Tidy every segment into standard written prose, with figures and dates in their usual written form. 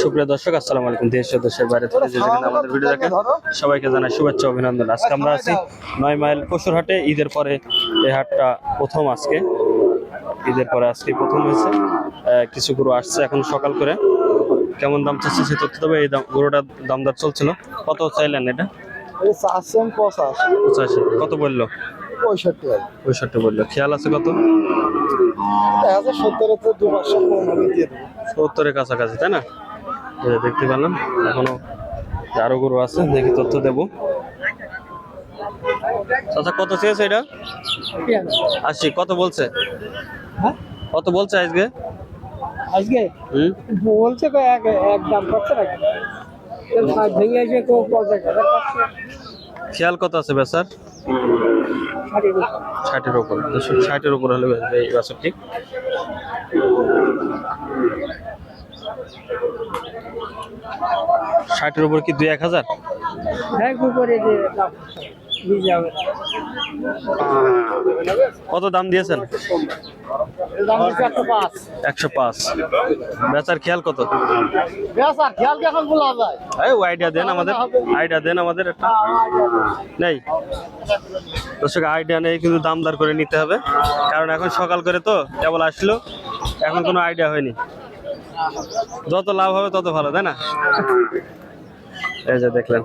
সুপ্রিয় দর্শক, আসসালামু আলাইকুম। দেশ ও দেশের বাইরে থেকে যে যেখানে আমাদের ভিডিও দেখেন সবাইকে জানাই শুভেচ্ছা, অভিনন্দন। আজকে আমরা আছি 9 মাইল পশুর হাটে। ঈদের পরে এই হাটটা প্রথম, আজকে ঈদের পরে আজকে প্রথম হয়েছে। কিছু গরু আসছে এখন সকাল করে। কেমন দাম চাচ্ছে সে তথ্য দেবে। এই গরুটার দামদার চলছিল। কত চাইলেন এটা? 85। কত বললো? 65 বললো। খেয়াল আছে কত? 70-এর কাছাকাছি, তাই না? দেখতে পেলাম এখনো আরো গরু আছে, দেখি তথ্য দেবো। আচ্ছা, কত চেয়েছে এটা? 80। কত বলছে? কত বলছে আজকে? বলছে এক দাম করছে নাকি ভেঙে এসে 50,000 খেয়াল কত আছে বেচার? 60-এর উপর। 60-এর উপর হলে এই বছর ঠিক। ষাটের উপর কি 2-1000? কত দাম দিয়েছেন? 105। বেচার খেয়াল কত? আইডিয়া দেন আমাদের একটা। নেই দর্শক, আইডিয়া নেই, কিন্তু দামদার করে নিতে হবে, কারণ এখন সকাল করে তো কেবল আসলো, এখন কোনো আইডিয়া হয়নি। যত লাভ হবে তত ভালো, তাই না? এই যে দেখলেন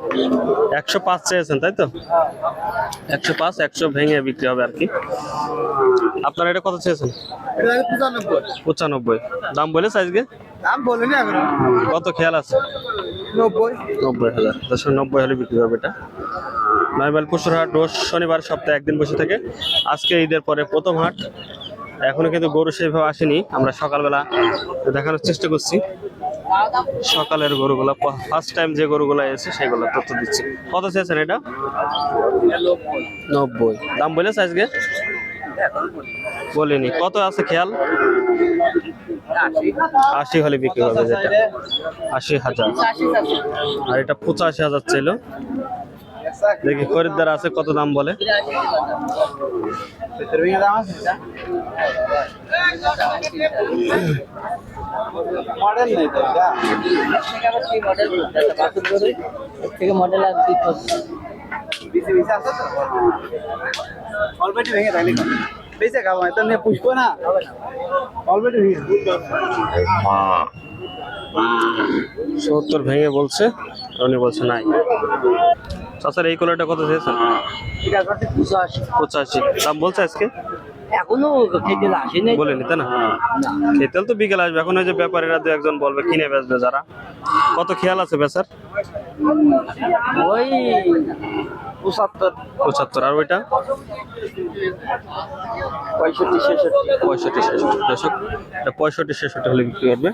105 চেয়েছেন, তাই তো? 105, 100 ভেঙে বিক্রি হবে আর কি। আপনারা এটা কত চেয়েছেন? 95। দাম বলেছে আজকে? কত খেয়াল আছে? 90,000। 90 হলে বিক্রি হবে এটা। 9 মাইল পশুর হাট রোজ শনিবার, সপ্তাহে একদিন বসে থাকে। আজকে ঈদের পরে প্রথম হাট। এখনো কিন্তু গরু সেইভাবে আসেনি। আমরা সকালবেলা দেখানোর চেষ্টা করছি সকালের গরুগুলা, ফার্স্ট টাইম যে গরুগুলা এসে সেগুলো তথ্য দিচ্ছি। কত চেয়েছেন এটা? 90। দাম বলেছে আজকে? বলিনি। কত আছে খেয়াল? 80 হলে বিক্রি হবে, যেটা 80,000। আর এটা 85,000 চাইলো। দেখি খরিদ্দার আছে কত দাম বলে। অলরেডি ভেঙে থাকলে বেঁচে খাবো, এটা নিয়ে পুষবো না। অলরেডি ভেঙে 70 ভেঙে বলছে, উনি বলছে নাই। চাচার এই কলারটা কত চেয়েছেন? 85। দাম বলছে আজকে? এখনো খেতে আসেনি, বলেনি, তাই না? খেতে তো বিকেল আসবে। এখন ওই যে ব্যাপারীরা 2-1 বলবে, কিনে বেচবে যারা। কত খেয়াল আছে বেচার? ওই 75। আর ওইটা 65-66। দর্শক, এটা 65-66 হলে বিক্রি করবে।